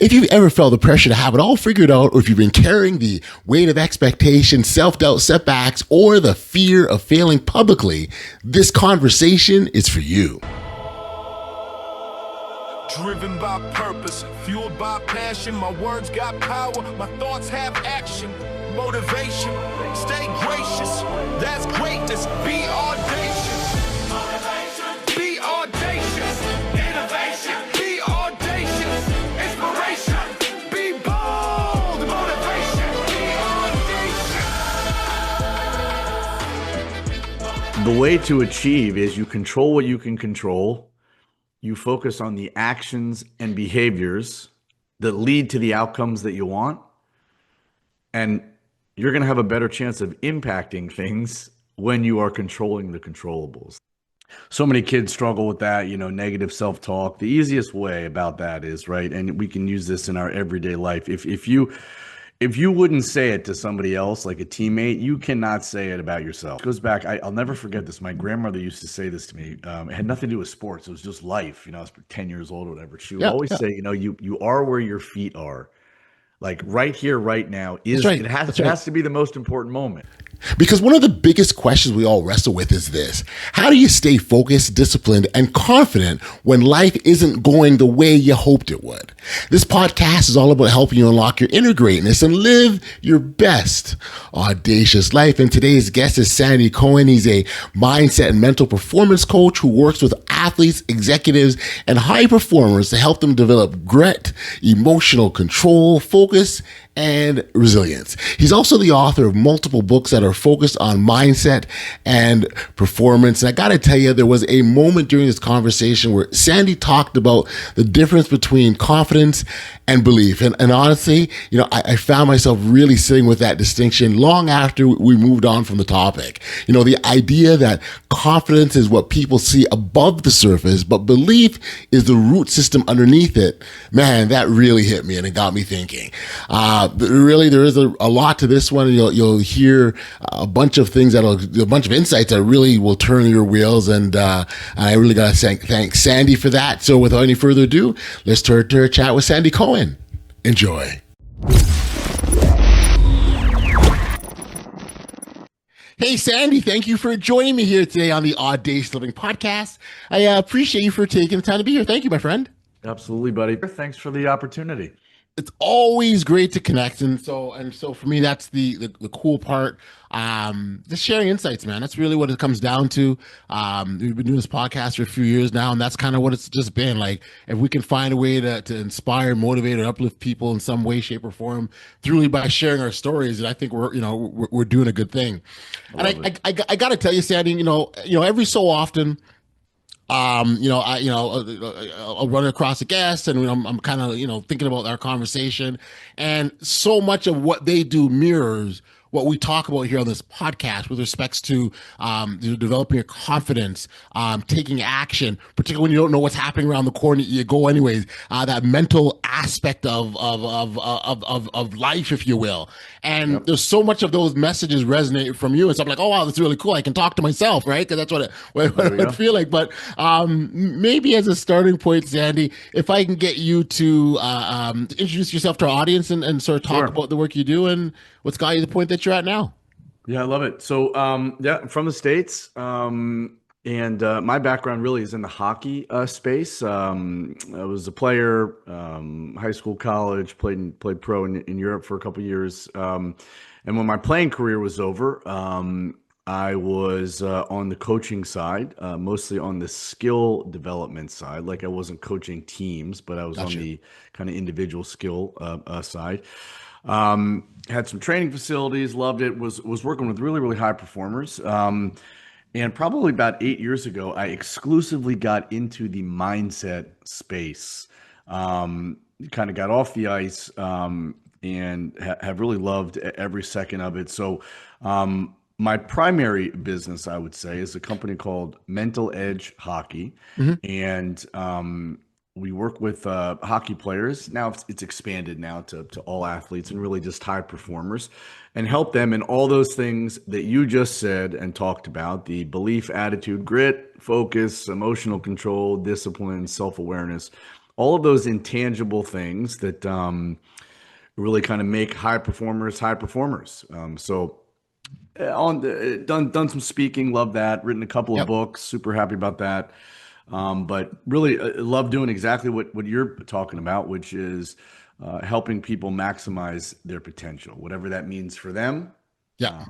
If you've ever felt the pressure to have it all figured out, or if you've been carrying the weight of expectation, self-doubt, setbacks, or the fear of failing publicly, this conversation is for you. Driven by purpose, fueled by passion, my words got power, my thoughts have action, motivation, stay gracious, that's greatness, be audacious, motivation, be audacious, innovation, be audacious, inspiration, be bold, motivation, be audacious. The way to achieve is you control what you can control. You focus on the actions and behaviors that lead to the outcomes that you want. And you're going to have a better chance of impacting things when you are controlling the controllables. So many kids struggle with that, negative self-talk. The easiest way about that is, right, and we can use this in our everyday life. If you wouldn't say it to somebody else, like a teammate, you cannot say it about yourself. It goes back, I'll never forget this. My grandmother used to say this to me. It had nothing to do with sports. It was just life. I was 10 years old or whatever. She would always say, you are where your feet are. Like right here, right now, it has to be the most important moment. Because one of the biggest questions we all wrestle with is this: how do you stay focused, disciplined, and confident when life isn't going the way you hoped it would? This podcast is all about helping you unlock your inner greatness and live your best audacious life. And today's guest is Sandy Cohan. He's a mindset and mental performance coach who works with athletes, executives, and high performers to help them develop grit, emotional control, focus, and resilience. He's also the author of multiple books that are focused on mindset and performance. And I got to tell you, there was a moment during this conversation where Sandy talked about the difference between confidence and belief. And honestly, I found myself really sitting with that distinction long after we moved on from the topic. The idea that confidence is what people see above the surface, but belief is the root system underneath it. Man, that really hit me and it got me thinking. Really, there is a lot to this one. You'll hear a bunch of things a bunch of insights that really will turn your wheels. And I really got to thank Sandy for that. So without any further ado, let's turn to a chat with Sandy Cohan. Enjoy. Hey, Sandy, thank you for joining me here today on the Audacious Living Podcast. I appreciate you for taking the time to be here. Thank you, my friend. Absolutely, buddy. Thanks for the opportunity. It's always great to connect, and so for me, that's the cool part. Just sharing insights, man. That's really what it comes down to. We've been doing this podcast for a few years now, and that's kind of what it's just been. Like, if we can find a way to inspire, motivate, or uplift people in some way, shape, or form, through by sharing our stories, and I think we're doing a good thing. And I got to tell you, Sandy, every so often, I'll run across a guest and I'm kind of, thinking about our conversation, and so much of what they do mirrors what we talk about here on this podcast with respects to developing your confidence, taking action, particularly when you don't know what's happening around the corner, you go anyways. That mental aspect of life, if you will. And there's so much of those messages resonate from you, and so I'm like, oh wow, that's really cool. I can talk to myself, right? Because that's what I feel like. But maybe as a starting point, Sandy, if I can get you to introduce yourself to our audience and sort of talk about the work you do and what's got you to the point that you're at now. Yeah, I love it. So, I'm from the States, and my background really is in the hockey space. I was a player, high school, college, played pro in Europe for a couple of years. And when my playing career was over, I was on the coaching side, mostly on the skill development side. Like, I wasn't coaching teams, but I was on the kind of individual skill side. Had some training facilities, loved it, was working with really, really high performers. And probably about 8 years ago, I exclusively got into the mindset space. Kind of got off the ice, and have really loved every second of it. So my primary business, I would say, is a company called Mental Edge Hockey. And we work with hockey players. Now it's expanded now to all athletes and really just high performers, and help them in all those things that you just said and talked about: the belief, attitude, grit, focus, emotional control, discipline, self-awareness, all of those intangible things that really kind of make high performers high performers. Done some speaking, love that. Written a couple of Yep. books, super happy about that. But really love doing exactly what you're talking about, which is helping people maximize their potential, whatever that means for them. Yeah.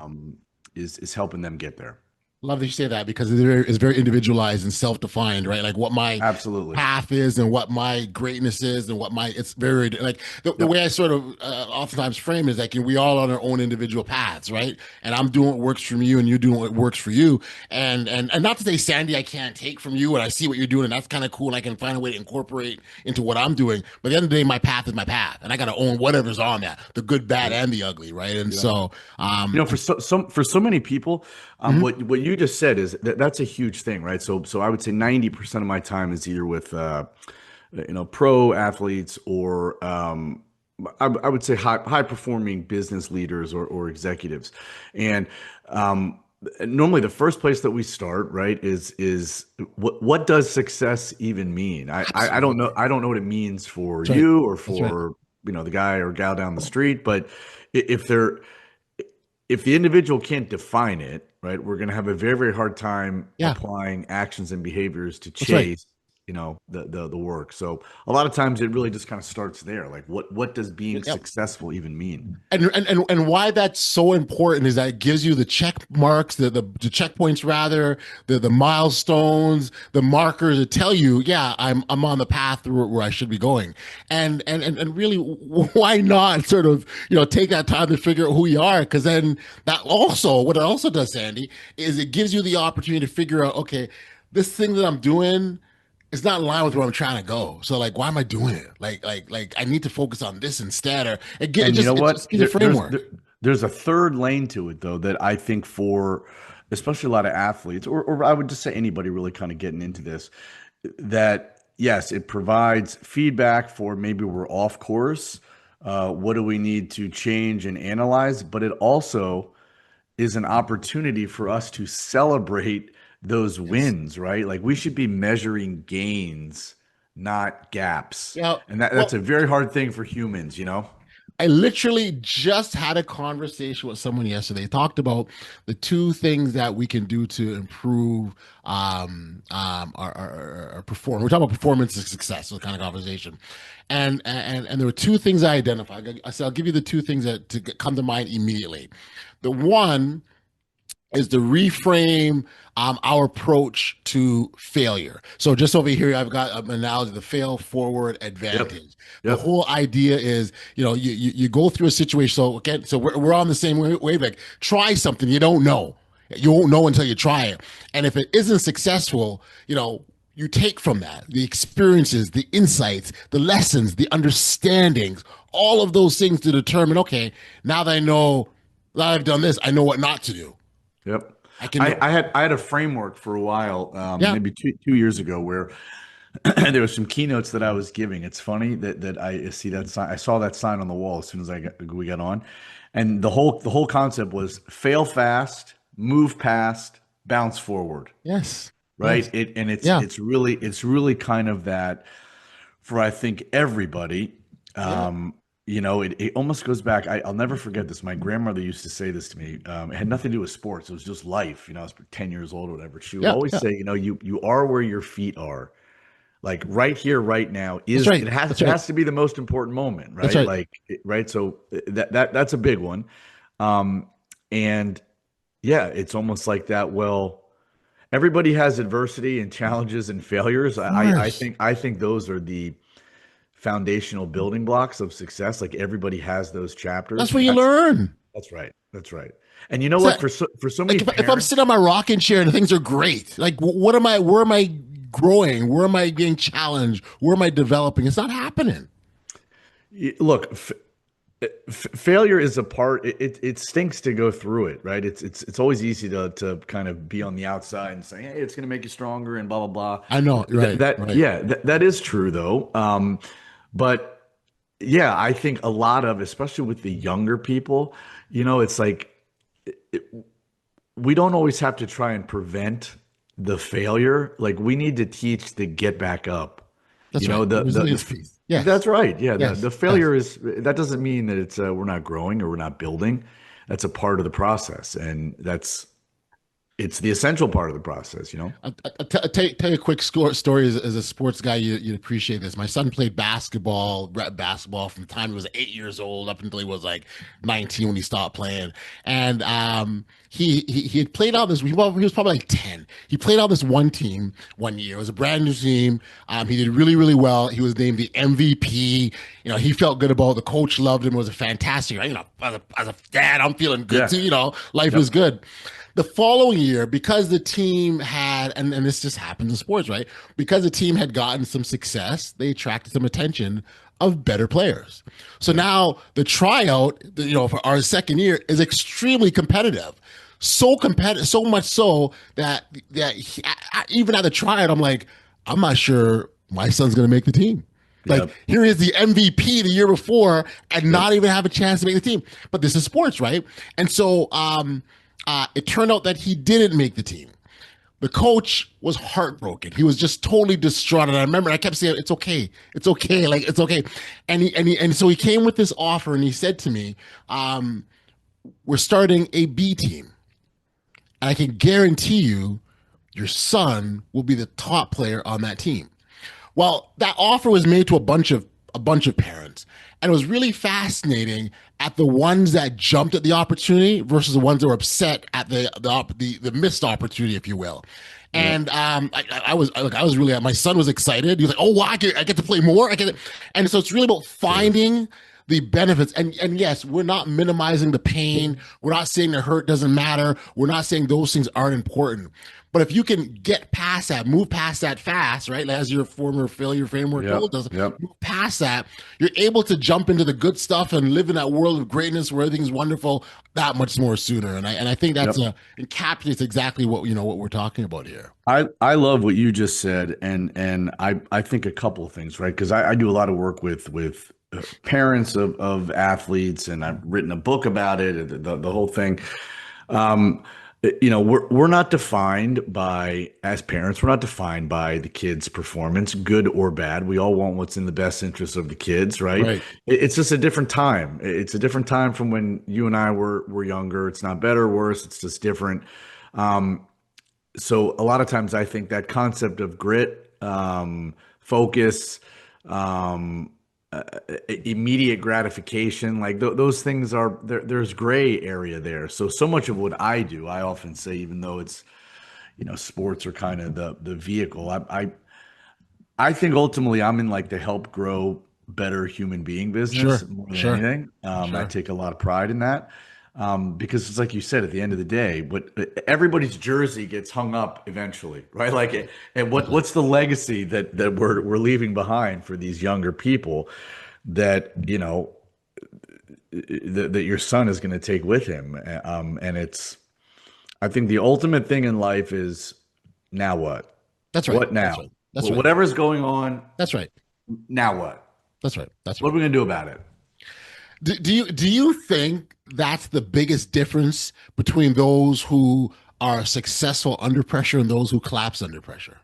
Is helping them get there. Love that you say that because it's very individualized and self-defined, right? Like what my Absolutely. path is and what my greatness is and what it's very like the way I sort of oftentimes frame it is like we all on our own individual paths, right? And I'm doing what works for you and you're doing what works for you. And not to say, Sandy, I can't take from you and I see what you're doing and that's kind of cool and I can find a way to incorporate into what I'm doing. But at the end of the day, my path is my path and I got to own whatever's on that, the good, bad, and the ugly, right? And so, for so many people, what you just said is that's a huge thing, right? So I would say 90% of my time is either with pro athletes or I would say high performing business leaders or executives, and normally the first place that we start, right, is what does success even mean? I don't know what it means for you or for the guy or gal down the street, but if the individual can't define it, right, we're going to have a very, very hard time applying actions and behaviors to chase, the work. So a lot of times it really just kind of starts there. Like what does being successful even mean? And why that's so important is that it gives you the check marks, the checkpoints rather, the milestones, the markers that tell you, I'm on the path where I should be going. And really, why not sort of, take that time to figure out who you are? Because then what it also does, Sandy, is it gives you the opportunity to figure out, okay, this thing that I'm doing, it's not in line with where I'm trying to go. So like, why am I doing it? Like I need to focus on this instead. Or again, you know what? Just give a framework. There's a third lane to it though, that I think for especially a lot of athletes, or I would just say anybody really kind of getting into this, that yes, it provides feedback for maybe we're off course. What do we need to change and analyze? But it also is an opportunity for us to celebrate those wins, right? Like we should be measuring gains, not gaps. And that's a very hard thing for humans, I literally just had a conversation with someone yesterday. Talked about the two things that we can do to improve our performance. We're talking about performance and success, so kind of conversation. And there were two things I identified. I said I'll give you the two things that to come to mind immediately. The one is to reframe our approach to failure. So just over here, I've got an analogy, the fail forward advantage. The whole idea is, you go through a situation. So we're on the same wavelength. Try something you don't know. You won't know until you try it. And if it isn't successful, you take from that the experiences, the insights, the lessons, the understandings, all of those things to determine, okay, now that I know that I've done this, I know what not to do. Yep. I had a framework for a while, maybe two years ago, where there were some keynotes that I was giving. It's funny that I see that sign. I saw that sign on the wall as soon as we got on, and the whole concept was fail fast, move past, bounce forward. Yes. Right. Yes. It's really kind of that for, I think, everybody. It almost goes back. I'll never forget this. My grandmother used to say this to me. It had nothing to do with sports. It was just life. I was 10 years old or whatever. She would always say, you are where your feet are. Like right here, right now is it has to be the most important moment, right? Right. So that's a big one. It's almost like that. Well, everybody has adversity and challenges and failures. I think those are the foundational building blocks of success. Like everybody has those chapters. That's where you learn. That's right. And you know what? For so many if I'm sitting on my rocking chair and things are great, like where am I growing? Where am I being challenged? Where am I developing? It's not happening. Look, failure is a part. It stinks to go through it, right? It's always easy to kind of be on the outside and say, hey, it's going to make you stronger and blah blah blah. I know, right? That is true though. But yeah, I think a lot of, especially with the younger people, it's like we don't always have to try and prevent the failure. Like we need to teach the get back up That's You right. know, The resilience piece. Yes. that's right. Yeah. Yes. The Yes. failure is, that doesn't mean that it's, we're not growing or we're not building. That's a part of the process. And it's the essential part of the process, you know? Tell you a quick story as a sports guy. You'd appreciate this. My son played basketball, rep basketball from the time he was 8 years old up until he was like 19 when he stopped playing. And he had played on this. He was probably like 10. He played on this one team one year. It was a brand new team. He did really, really well. He was named the MVP. You know, he felt good about it. The coach loved him. It was a fantastic. You know, as a dad, I'm feeling good Yeah. too. You know, life is good. The following year, because the team had, and this just happens in sports, right? Because the team had gotten some success, they attracted some attention of better players. So now the tryout, you know, for our second year is extremely competitive. So competitive, so much so that even at the tryout, I'm like, I'm not sure my son's going to make the team. Like, Yep. here is the MVP the year before and not even have a chance to make the team. But this is sports, right? And so it turned out that he didn't make the team. The coach was heartbroken. He was just totally distraught. And I remember I kept saying, "It's okay, it's okay, like it's okay." And so he came with this offer, and he said to me, "We're starting a B team, and I can guarantee you, your son will be the top player on that team." Well, that offer was made to a bunch of parents, and it was really fascinating at the ones that jumped at the opportunity versus the ones that were upset at the missed opportunity, if you will. And I was really, my son was excited. He was like, "Oh, wow, I get to play more." And so it's really about finding the benefits. And yes, we're not minimizing the pain. We're not saying the hurt doesn't matter. We're not saying those things aren't important. But if you can get past that, move past that fast, right? As your former failure framework told us, move past that, you're able to jump into the good stuff and live in that world of greatness where everything's wonderful that much more sooner. And I think that's encapsulates exactly what we're talking about here. I love what you just said, and I think a couple of things, right? Because I do a lot of work with parents of athletes, and I've written a book about it, the whole thing. You know, we're not defined by, as parents, we're not defined by the kids' performance, good or bad. We all want what's in the best interest of the kids, right? It's just a different time. It's a different time from when you and I were younger. It's not better or worse. It's just different. So a lot of times I think that concept of grit, focus, immediate gratification, like those things are there's gray area there. So much of what I do, I often say, even though it's, you know, sports are kind of the vehicle, I think ultimately I'm in like the help grow better human being business more than anything. I take a lot of pride in that. Because it's like you said, at the end of the day, but everybody's jersey gets hung up eventually, right? Like, and what's the legacy that we're leaving behind for these younger people that, you know, that your son is going to take with him? And I think the ultimate thing in life is, now what? That's right. What now? That's right. Whatever's going on. That's right. Now what? That's right. That's right. What are we going to do about it? Do you think that's the biggest difference between those who are successful under pressure and those who collapse under pressure?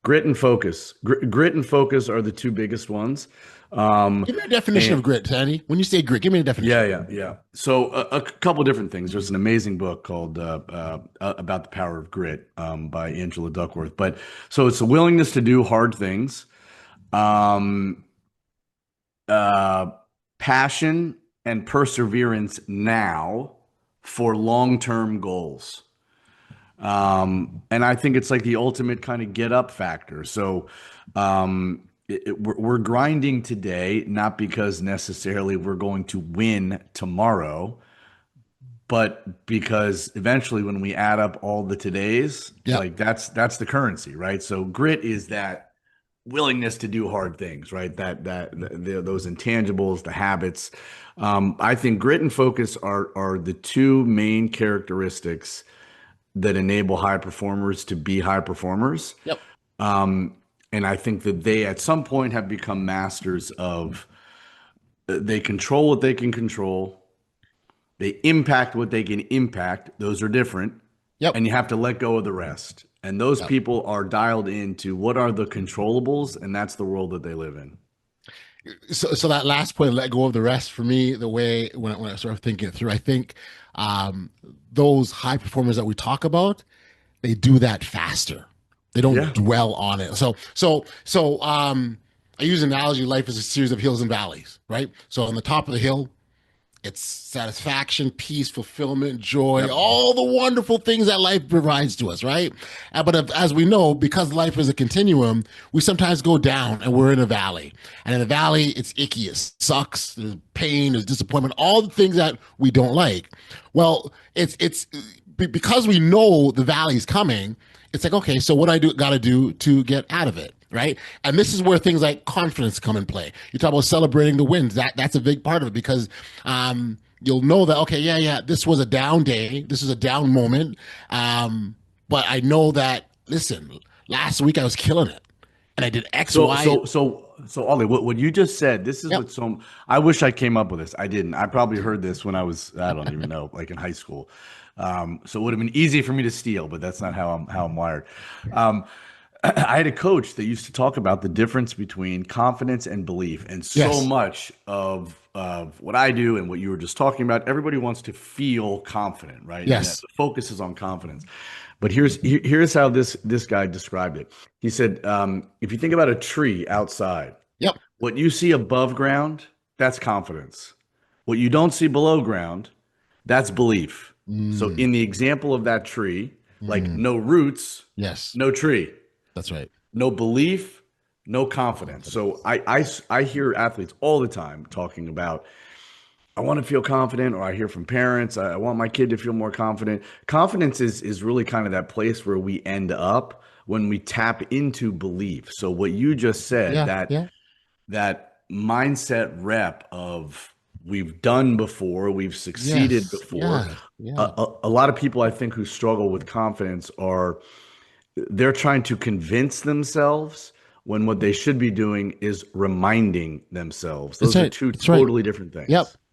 Grit and focus. Grit and focus are the two biggest ones. Give me a definition of grit, Sandy. When you say grit, give me a definition. Yeah. So a couple different things. There's an amazing book called About the Power of Grit by Angela Duckworth. But so it's a willingness to do hard things, passion and perseverance now for long-term goals. And I think it's like the ultimate kind of get up factor. So we're grinding today, not because necessarily we're going to win tomorrow, but because eventually when we add up all the todays, like that's the currency, right? So grit is that willingness to do hard things, right? Those intangibles, the habits. I think grit and focus are the two main characteristics that enable high performers to be high performers. Yep. And I think that they at some point have become masters of, they control what they can control. They impact what they can impact. Those are different. Yep. and you have to let go of the rest. And those Yep. people are dialed into what are the controllables, and that's the world that they live in. So that last point, let go of the rest, for me, the way when I sort of thinking it through, I think those high performers that we talk about, they do that faster. They don't Yeah. dwell on it. I use an analogy: life is a series of hills and valleys, right? So on the top of the hill, it's satisfaction, peace, fulfillment, joy, Yep. all the wonderful things that life provides to us, right? As we know, because life is a continuum, we sometimes go down and we're in a valley. And in the valley, it's icky, it sucks, there's pain, there's disappointment, all the things that we don't like. Well, it's because we know the valley's coming, it's like, okay, so what got to do to get out of it? Right. And this is where things like confidence come in play. You talk about celebrating the wins. That's a big part of it, because you'll know that, okay, yeah, this was a down day. This is a down moment. But I know that, listen, last week I was killing it and I did X, Y. So Audley, what you just said, this is Yep. what I wish I came up with this. I didn't. I probably heard this when I was, I don't even know, like in high school. So it would have been easy for me to steal, but that's not how I'm wired. I had a coach that used to talk about the difference between confidence and belief. And so Yes. much of what I do and what you were just talking about, everybody wants to feel confident, right? Yes. And the focus is on confidence. But here's how this guy described it. He said, if you think about a tree outside, Yep. what you see above ground, that's confidence. What you don't see below ground, that's belief. So in the example of that tree, like no roots, Yes. no tree. That's right. No belief, no confidence. So I hear athletes all the time talking about, I want to feel confident, or I hear from parents, I want my kid to feel more confident. Confidence is really kind of that place where we end up when we tap into belief. So what you just said, that mindset rep of we've done before, we've succeeded Yes. before. Yeah. A lot of people I think who struggle with confidence they're trying to convince themselves when what they should be doing is reminding themselves. Those are two totally different things.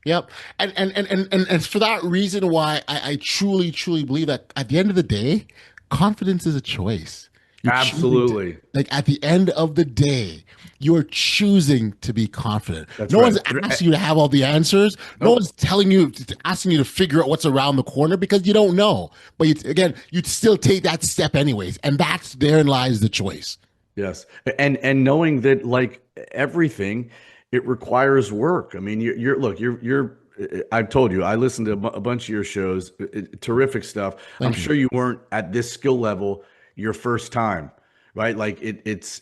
Yep. And for that reason why I truly believe that at the end of the day, confidence is a choice. Absolutely. Like at the end of the day, you're choosing to be confident. That's no right. one's asking you to have all the answers. No one's asking you to figure out what's around the corner, because you don't know. But you'd still take that step anyways. And therein lies the choice. Yes. And knowing that, like everything, it requires work. I mean, I've told you, I listened to a bunch of your shows, terrific stuff. I'm sure you weren't at this skill level your first time, right? Like it's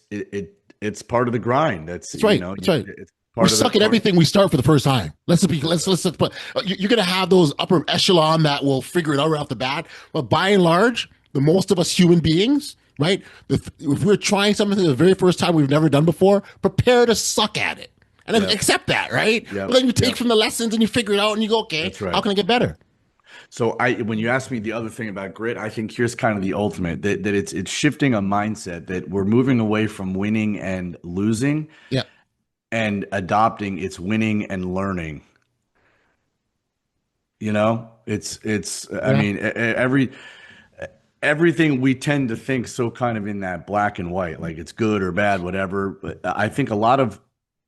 part of the grind. That's right. You know, That's right. It's We suck at everything we start for the first time. Let's put, you're going to have those upper echelon that will figure it out right off the bat. But by and large, the most of us human beings, right? If we're trying something the very first time we've never done before, prepare to suck at it. And then accept that, right? But then you take from the lessons and you figure it out and you go, okay, how can I get better? So when you asked me the other thing about grit, I think here's kind of the ultimate, that it's shifting a mindset, that we're moving away from winning and losing and adopting it's winning and learning. You know, I mean, everything we tend to think so kind of in that black and white, like it's good or bad, whatever. But I think a lot of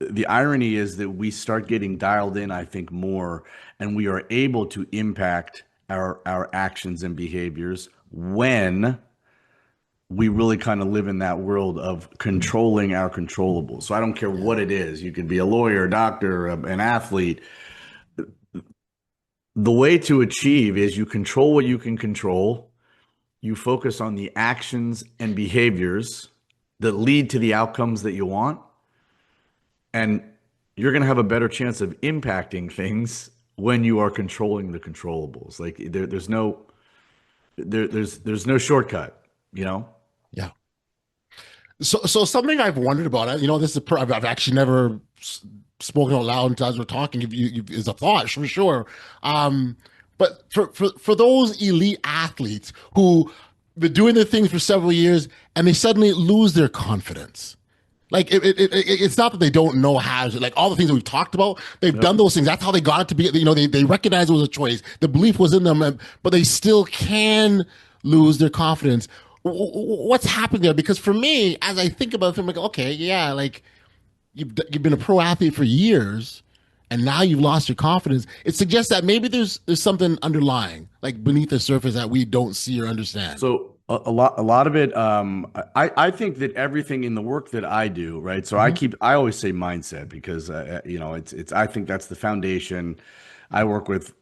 the irony is that we start getting dialed in, I think, more, and we are able to impact our actions and behaviors when we really kind of live in that world of controlling our controllables. So I don't care what it is. You could be a lawyer, a doctor, an athlete. The way to achieve is you control what you can control. You focus on the actions and behaviors that lead to the outcomes that you want. And you're going to have a better chance of impacting things when you are controlling the controllables. Like there's no shortcut, you know? Yeah. So something I've wondered about, this is I've actually never spoken out loud as we're talking. Is a thought for sure. But for those elite athletes who been doing their things for several years and they suddenly lose their confidence. Like it's not that they don't know how to, like all the things that we've talked about, they've done those things. That's how they got it to be. They recognize it was a choice. The belief was in them, but they still can lose their confidence. What's happening there? Because for me, as I think about it, I'm like, okay, yeah, like you've been a pro athlete for years, and now you've lost your confidence. It suggests that maybe there's something underlying, like beneath the surface that we don't see or understand. So a lot of it, I think that everything in the work that I do, right? So Hmm. I always say mindset because I think that's the foundation. I work with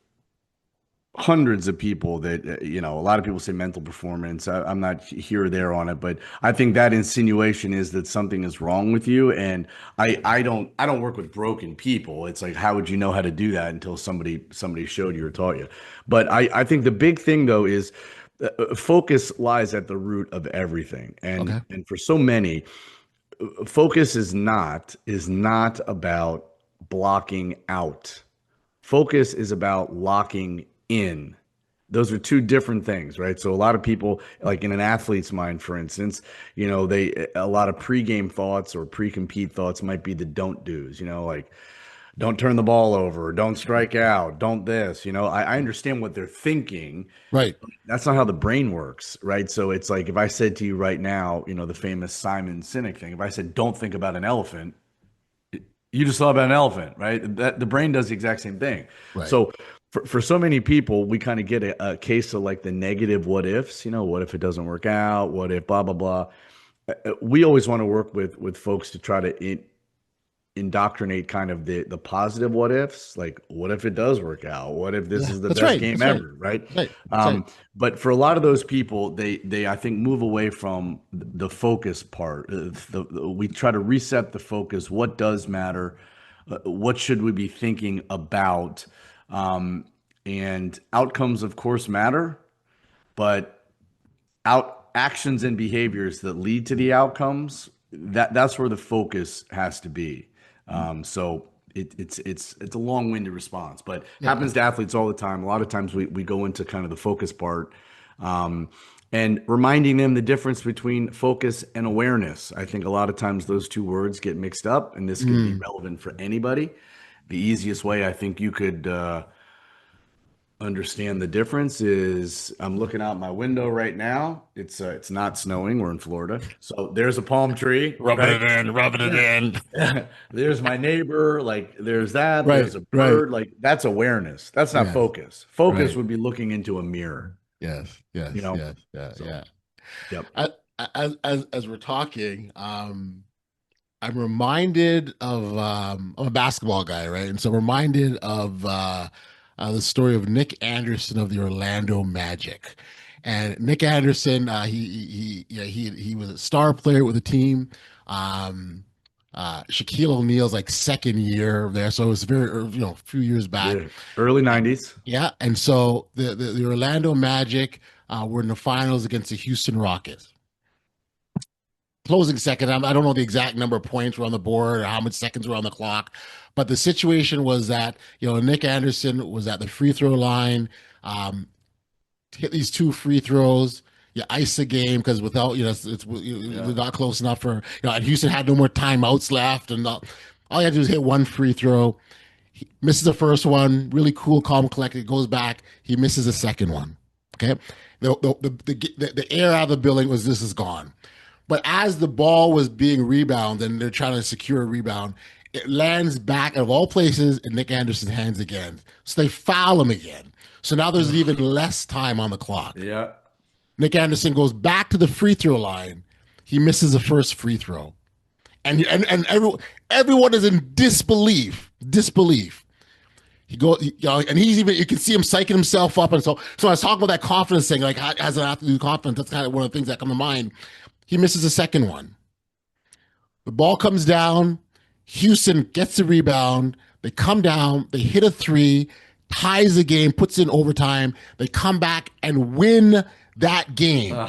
hundreds of people that a lot of people say mental performance. I'm not here or there on it, but I think that insinuation is that something is wrong with you, and I don't work with broken people. It's like, how would you know how to do that until somebody showed you or taught you? But I think the big thing though is focus lies at the root of everything, Okay. and for so many, focus is not about blocking out. Focus is about locking in. Those are two different things, right? So a lot of people, like in an athlete's mind, for instance, a lot of pregame thoughts or pre-compete thoughts might be the don't do's, like don't turn the ball over, don't strike out, don't this, I understand what they're thinking. Right. That's not how the brain works, right? So it's like if I said to you right now, the famous Simon Sinek thing, if I said, don't think about an elephant, you just thought about an elephant, right? That the brain does the exact same thing. Right. So for so many people, we kind of get a case of like the negative what ifs, what if it doesn't work out? What if blah, blah, blah. We always want to work with folks to try to indoctrinate kind of the positive what ifs, like what if it does work out? What if this Yeah. is the That's best right. game That's right. ever, right? Right. That's right. But for a lot of those people, they I think move away from the focus part. We try to reset the focus. What does matter? What should we be thinking about? And outcomes, of course, matter, but out actions and behaviors that lead to the outcomes, that's where the focus has to be. So it's a long-winded response, but Yeah. happens to athletes all the time. A lot of times we go into kind of the focus part, and reminding them the difference between focus and awareness. I think a lot of times those two words get mixed up, and this could be Mm. relevant for anybody. The easiest way I think you could understand the difference is I'm looking out my window right now. It's not snowing. We're in Florida, so there's a palm tree, Rubbing right? it in, rubbing it in. There's my neighbor, like there's that. Right. There's a Right. bird, like that's awareness. That's not Yes. focus. Focus Right. would be looking into a mirror, Yes. Yes. you know. Yes. Yeah. So, Yeah. yep. As we're talking, I'm reminded of I'm a basketball guy, right? And so I'm reminded of the story of Nick Anderson of the Orlando Magic. And Nick Anderson, he was a star player with the team. Um, Shaquille O'Neal's like second year there, so it was very a few years back. Yeah. Early '90s. Yeah, and so the Orlando Magic were in the finals against the Houston Rockets. Closing second. I don't know the exact number of points were on the board or how much seconds were on the clock, but the situation was that Nick Anderson was at the free throw line, hit these two free throws. You ice the game because without we got close enough for and Houston had no more timeouts left, and all you had to do is hit one free throw. He misses the first one, really cool, calm, collected. Goes back, he misses the second one. Okay, the air out of the building was this is gone. But as the ball was being rebounded and they're trying to secure a rebound, it lands back of all places in Nick Anderson's hands again. So they foul him again. So now there's even less time on the clock. Yeah. Nick Anderson goes back to the free throw line. He misses the first free throw. And everyone is in disbelief. He goes, and he's even, you can see him psyching himself up. And so I was talking about that confidence thing, like as an athlete, confidence, that's kind of one of the things that come to mind. He misses the second one. The ball comes down. Houston gets the rebound. They come down. They hit a three, ties the game, puts in overtime. They come back and win that game.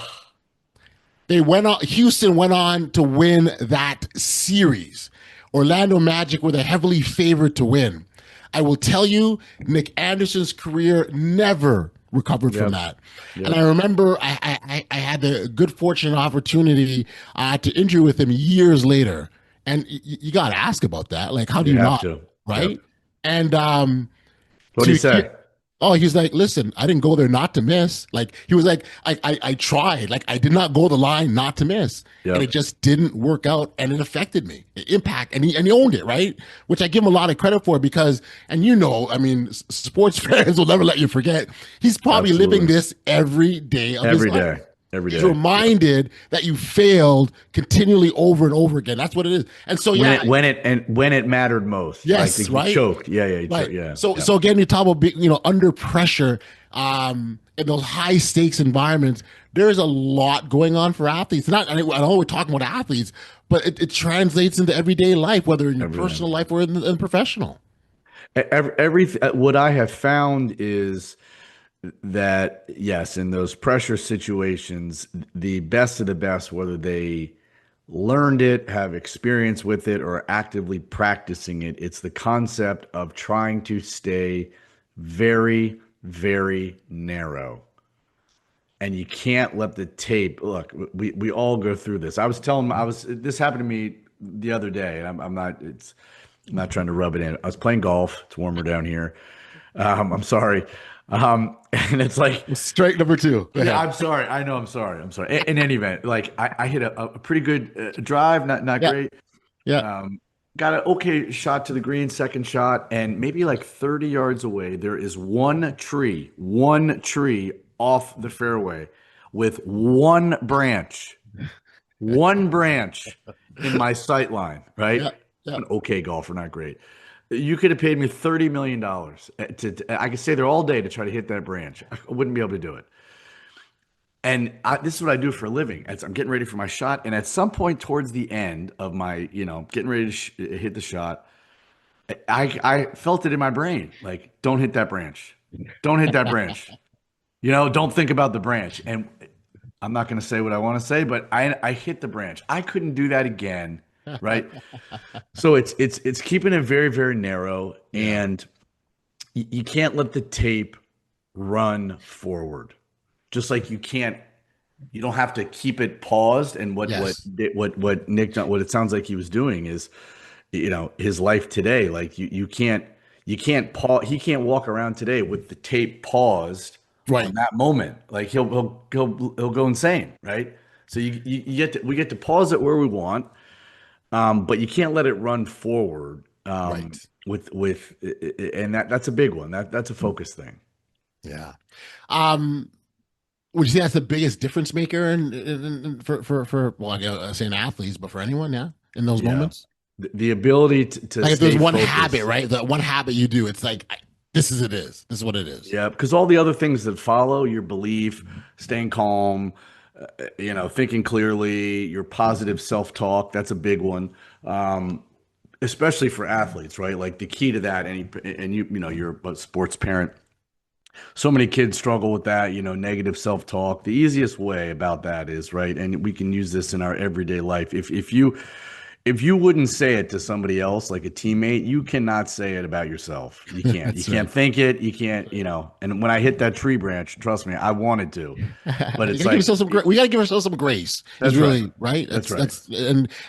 Houston went on to win that series. Orlando Magic were the heavily favored to win. I will tell you, Nick Anderson's career never recovered from that. And I remember I had the good fortune and opportunity to interview with him years later. And you got to ask about that. Like, how do you have not? to. Right? Yep. And What do you say? Oh, he's like, listen, I didn't go there not to miss. Like he was like, I tried. Like I did not go the line not to miss. And it Yep. just didn't work out and it affected me. It impact and he owned it, right? Which I give him a lot of credit for because and I mean, sports fans will never let you forget. He's probably living Absolutely. this every day of his Every life. day. Every He's day. reminded that you failed continually over and over again. That's what it is. And so When yeah, it mattered most. Like yes, he right? choked. Yeah, yeah, he Right. choked. Yeah. So Yeah. so again, you talk about being, under pressure, in those high stakes environments, there's a lot going on for athletes. Not, I know we're talking about athletes, but it translates into everyday life, whether in your Everything. personal life or in the professional. Everything. What I have found is that yes, in those pressure situations, the best of the best, whether they learned it, have experience with it, or actively practicing it, it's the concept of trying to stay very, very narrow. And you can't let the tape look. We all go through this. This happened to me the other day, and I'm not trying to rub it in. I was playing golf. It's warmer down here. I'm sorry. And it's like, Straight number two. Go yeah, ahead. I'm sorry. I know. I'm sorry. I'm sorry. In any event, like I hit a pretty good drive, not Yeah. great. Yeah. Got an okay shot to the green, second shot, and maybe like 30 yards away, there is one tree off the fairway with one branch in my sight line, right? Yeah. Yeah. I'm an okay golfer, not great. You could have paid me $30 million I could stay there all day to try to hit that branch. I wouldn't be able to do it. And this is what I do for a living. As I'm getting ready for my shot, and at some point towards the end of my, getting ready to hit the shot, I felt it in my brain, like, don't hit that branch, don't hit that branch, don't think about the branch. And I'm not going to say what I want to say, but I hit the branch. I couldn't do that again, right? So it's keeping it very, very narrow, and you can't let the tape run forward. Just like you don't have to keep it paused. And what Yes. Nick, what it sounds like he was doing is, his life today. Like you can't pause. He can't walk around today with the tape paused Right. on that moment. Like he'll go insane, right? So we get to pause it where we want, but you can't let it run forward. Right. And that's a big one. That's a focus thing. Yeah. Would you say that's the biggest difference maker for well, I say in athletes, but for anyone, yeah, in those Yeah. moments? The ability to Like if there's stay one focused. habit, right? That one habit you do, it's like this is This is what it is. Yeah, because all the other things that follow, your belief, staying calm, thinking clearly, your positive self-talk, that's a big one. Especially for athletes, right? Like the key to that, and you're a sports parent. So many kids struggle with that, negative self-talk. The easiest way about that is, right, and we can use this in our everyday life. If you wouldn't say it to somebody else, like a teammate, you cannot say it about yourself. You can't. You That's can't right. think it. You can't. And when I hit that tree branch, trust me, I wanted to, but You it's gotta give like ourselves we gotta give ourselves some grace. that's Is really right. right. That's right. That's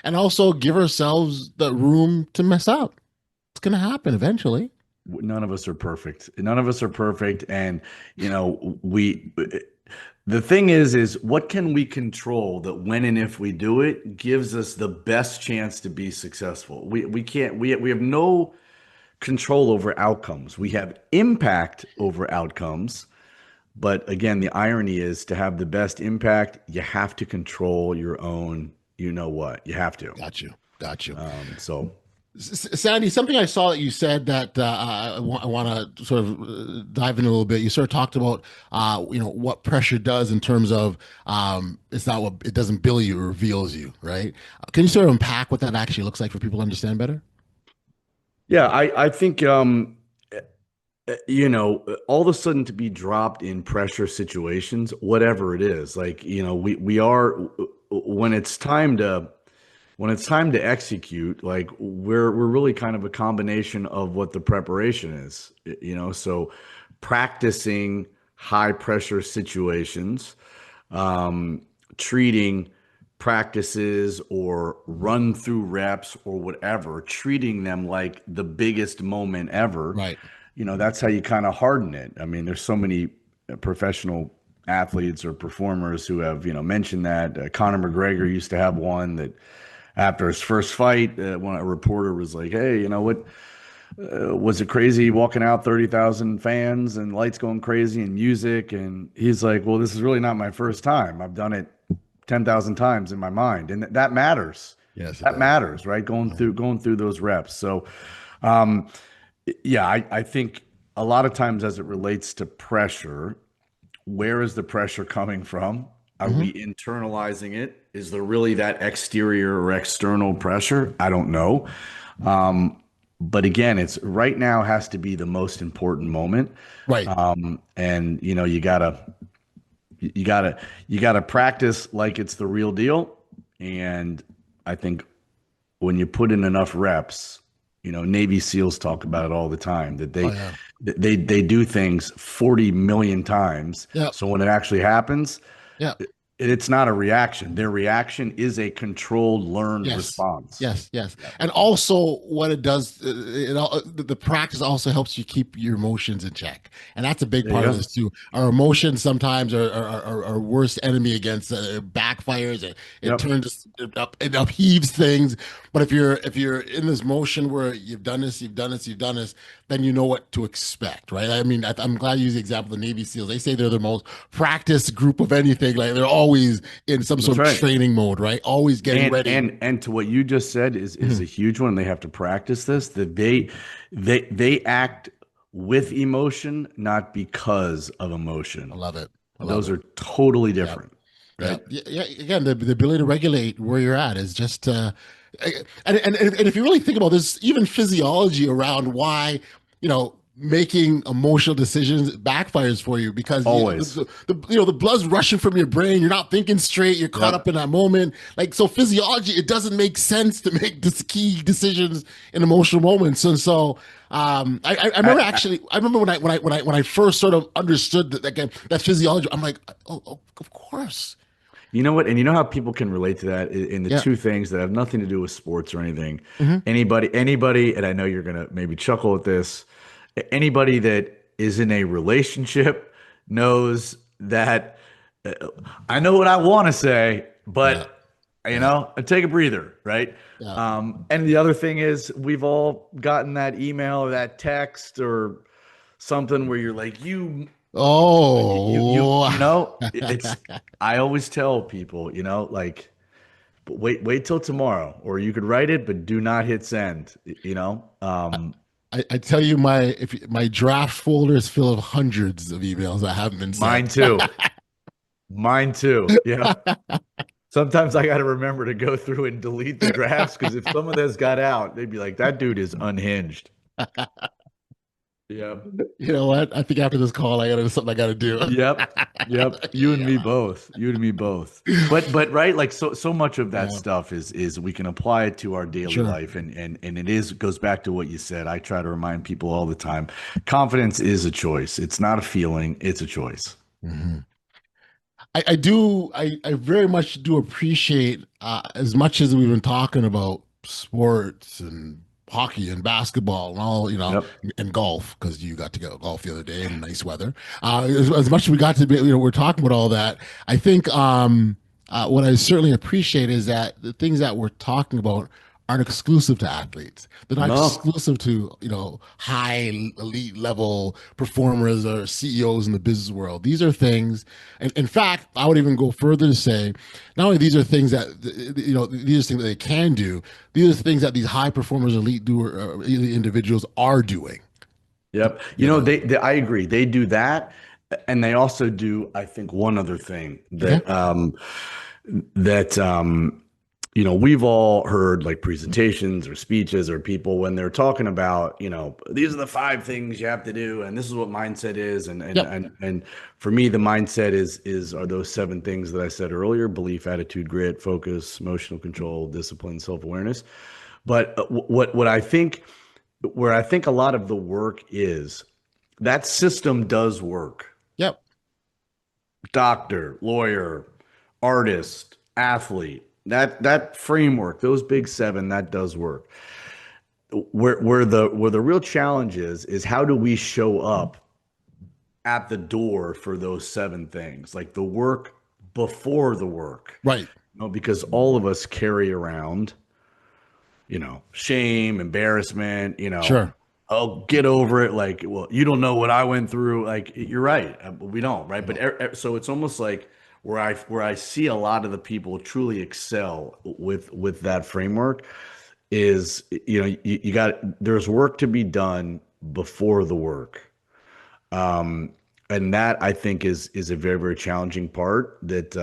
and also give ourselves the room to mess up. It's gonna happen eventually. None of us are perfect. None of us are perfect, and we. The thing is what can we control that when and if we do it gives us the best chance to be successful? We can't. We have no control over outcomes. We have impact over outcomes. But again, the irony is to have the best impact, you have to control your own, what. You have to. Got you. Got you. So Sandy, something I saw that you said that I want to sort of dive in a little bit. You sort of talked about, what pressure does in terms of it's not what it doesn't bill you, it reveals you, right? Can you sort of unpack what that actually looks like for people to understand better? yeah, I think all of a sudden to be dropped in pressure situations, whatever it is, like, we are when it's time to execute, like we're really kind of a combination of what the preparation is, so practicing high pressure situations, treating practices or run through reps or whatever, treating them like the biggest moment ever. Right. that's how you kind of harden it. I mean, there's so many professional athletes or performers who have, mentioned that. Conor McGregor used to have one that after his first fight, when a reporter was like, "Hey, what was it crazy walking out 30,000 fans and lights going crazy and music?" And he's like, "Well, this is really not my first time. I've done it 10,000 times in my mind." And that matters. Yes, it That does. matters, right? Going through those reps. So, um, yeah, I think a lot of times as it relates to pressure, where is the pressure coming from? Are Mhm. we internalizing it? Is there really that exterior or external pressure? I don't know. But again, it's right now has to be the most important moment. Right. And you gotta practice like it's the real deal. And I think when you put in enough reps, Navy SEALs talk about it all the time that Oh they yeah. they they do things 40 million times. Yeah. So when it actually happens, Yeah. it's not a reaction. Their reaction is a controlled, learned Yes. response. Yes. Yes. Yep. And also, what it does, the practice also helps you keep your emotions in check, and that's a big There you part of go. this too. Our emotions sometimes are our worst enemy against backfires. It Yep. turns it upheaves things. But if you're in this motion where you've done this, you've done this, you've done this, then you know what to expect, right? I mean, I'm glad you use the example of the Navy SEALs. They say they're the most practiced group of anything. Like they're always in some That's sort of right. training mode, right? Always getting And ready. and to what you just said is a huge one. They have to practice this. That they act with emotion, not because of I emotion. love it. I love Those it. are totally Yeah. different, Yeah. right? Yeah. Yeah. Again, the ability to regulate where you're at is just, and if you really think about this, even physiology around why, making emotional decisions backfires for you because Always. the blood's rushing from your brain. You're not thinking straight. You're caught up Yep. in that moment. Like, so physiology, it doesn't make sense to make this key decisions in emotional moments. And so, I remember I, actually. I remember when I first sort of understood that again that physiology. I'm like, oh, of course, You know what? And you know how people can relate to that in the yeah, two things that have nothing to do with sports or anything. hmm Anybody, and I know you're gonna maybe chuckle at this. Anybody that is in a relationship knows that uh, I know what I want to say, yeah, but yeah, I take a breather, right? yeah. And the other thing is, we've all gotten that email or that text or something where you're like, Oh, it's I always tell people, like, but wait till tomorrow, or you could write it, but do not hit send, I tell you, my draft folder is full of hundreds of emails that haven't been mine sent. too. Mine too. Yeah. Sometimes I got to remember to go through and delete the drafts because if some of this got out, they'd be like, that dude is unhinged. Yep. You know what? I think after this call, there's something I gotta do. Yep. Yep. You and Yeah, me both. You and me both. But right, like so much of that yeah, stuff is we can apply it to our daily sure. life and it goes back to what you said. I try to remind people all the time. Confidence is a choice. It's not a feeling, it's a choice. Mhm. I do. I very much do appreciate as much as we've been talking about sports and hockey and basketball and all, Yep. and golf because you got to go golf the other day in nice weather. As much as we got to be, we're talking about all that. I think what I certainly appreciate is that the things that we're talking about aren't exclusive to athletes. They're not No. exclusive to, high elite level performers or CEOs in the business world. These are things, and in fact, I would even go further to say, not only these are things that, these are things that they can do, these are things that these high performers, elite elite individuals are doing, Yep. you know? I agree. They do that. And they also do, I think, one other thing Okay. that we've all heard like presentations or speeches or people when they're talking about, these are the 5 things you have to do, and this is what mindset is. And and Yep. and and for me, the mindset are those 7 things that I said earlier: belief, attitude, grit, focus, emotional control, discipline, self-awareness. But what I think where I think a lot of the work is that system does work. Yep. Doctor, lawyer, artist, athlete, that framework, those big 7, that does work. where the real challenge is how do we show up at the door for those seven things, like the work before the work, Right. because all of us carry around, shame, embarrassment, Sure. oh, get over it. Like, well, you don't know what I went through. Like, you're right. We don't, right? But so it's almost like where I see a lot of the people truly excel with that framework is, you got, there's work to be done before the work. And that I think is a very, very challenging part that,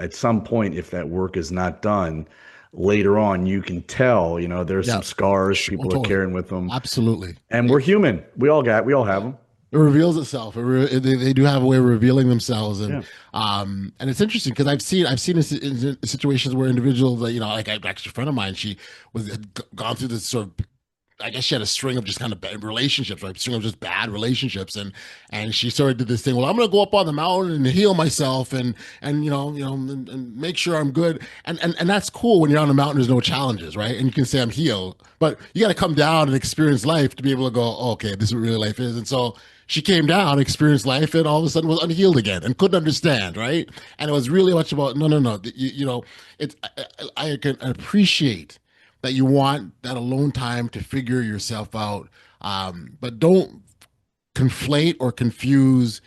at some point, if that work is not done later on, you can tell, there's Yeah. some scars people are Totally. carrying with them. Absolutely. And we're human. We all have them. It reveals itself. They do have a way of revealing themselves, Yeah. And it's interesting because I've seen in situations where individuals, like actually a friend of mine, she had gone through this sort of, I guess she had a string of just kind of bad relationships, right? String of just bad relationships, and she sort of did this thing. Well, I'm going to go up on the mountain and heal myself, and and make sure I'm good. And that's cool when you're on the mountain. There's no challenges, right? And you can say I'm healed, but you got to come down and experience life to be able to go, oh, okay, this is what really life is. And so she came down, experienced life, and all of a sudden was unhealed again and couldn't understand, right? And it was really much about no. It's I can appreciate that you want that alone time to figure yourself out. But don't conflate or confuse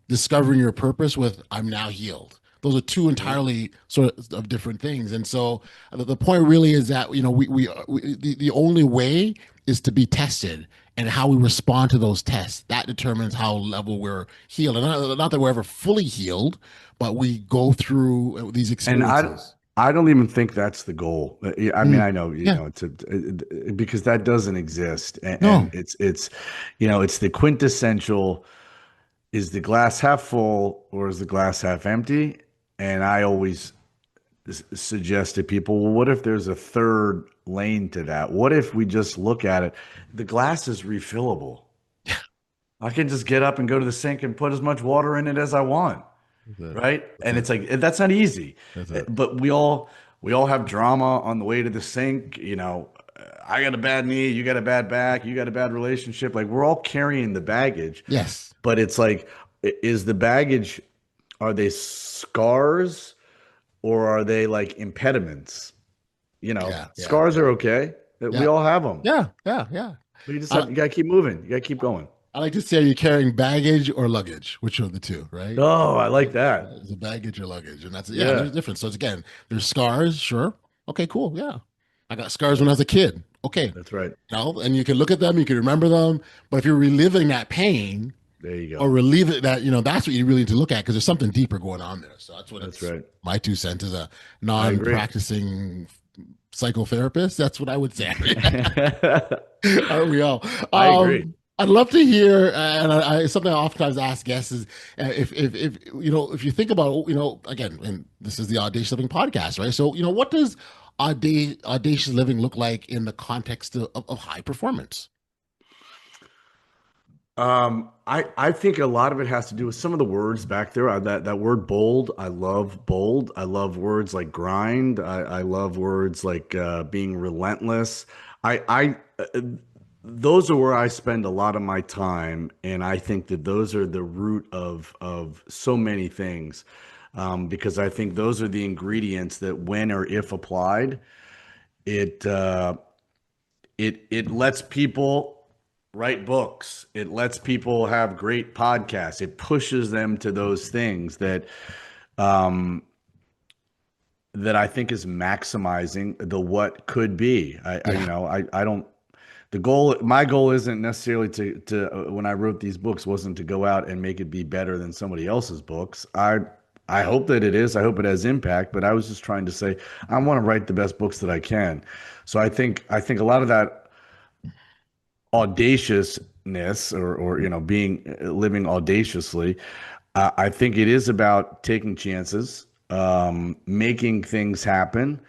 discovering your purpose with I'm now healed. Those are two entirely sort of different things. And so the point really is that, the only way is to be tested, and how we respond to those tests. That determines how level we're healed. And not that we're ever fully healed, but we go through these And experiences. I don't even think that's the goal. I mean, I know, Yeah. because that doesn't exist. And, No. and it's the quintessential, is the glass half full or is the glass half empty? And I always suggest to people, well, what if there's a third lane to that? What if we just look at it? The glass is refillable. I can just get up and go to the sink and put as much water in it as I want. Right. And it's like, that's not easy, but we all have drama on the way to the sink. I got a bad knee, you got a bad back, you got a bad relationship. Like, we're all carrying the baggage. Yes. But it's like, is the baggage, are they scars or are they like impediments? Scars are okay. We all have them. Yeah. But you gotta keep moving. You gotta keep going. I like to say, are you carrying baggage or luggage? Which of the two, right? Oh, I like that. Is it baggage or luggage? And that's, Yeah. there's a difference. So it's, again, there's scars, sure. Okay, cool. Yeah. I got scars when I was a kid. Okay. That's right. And you can look at them, you can remember them. But if you're reliving that pain, There you go. or relieve it, that's what you really need to look at, because there's something deeper going on there. So that's right. My 2 cents as a non-practicing psychotherapist. That's what I would say. Aren't we all? I agree. I'd love to hear, and something I oftentimes ask guests is, if you think about, again, and this is the Audacious Living Podcast, right? So, what does audacious living look like in the context of high performance? I think a lot of it has to do with some of the words back there. That word bold. I love bold. I love words like grind. I love words like being relentless. Those are where I spend a lot of my time, and I think that those are the root of so many things, because I think those are the ingredients that, when or if applied, it lets people write books. It lets people have great podcasts. It pushes them to those things that I think is maximizing the what could be. My goal isn't necessarily to when I wrote these books, wasn't to go out and make it be better than somebody else's books. I hope that it is. I hope it has impact, but I was just trying to say, I want to write the best books that I can. So I think a lot of that audaciousness or living audaciously, I think it is about taking chances, making things happen,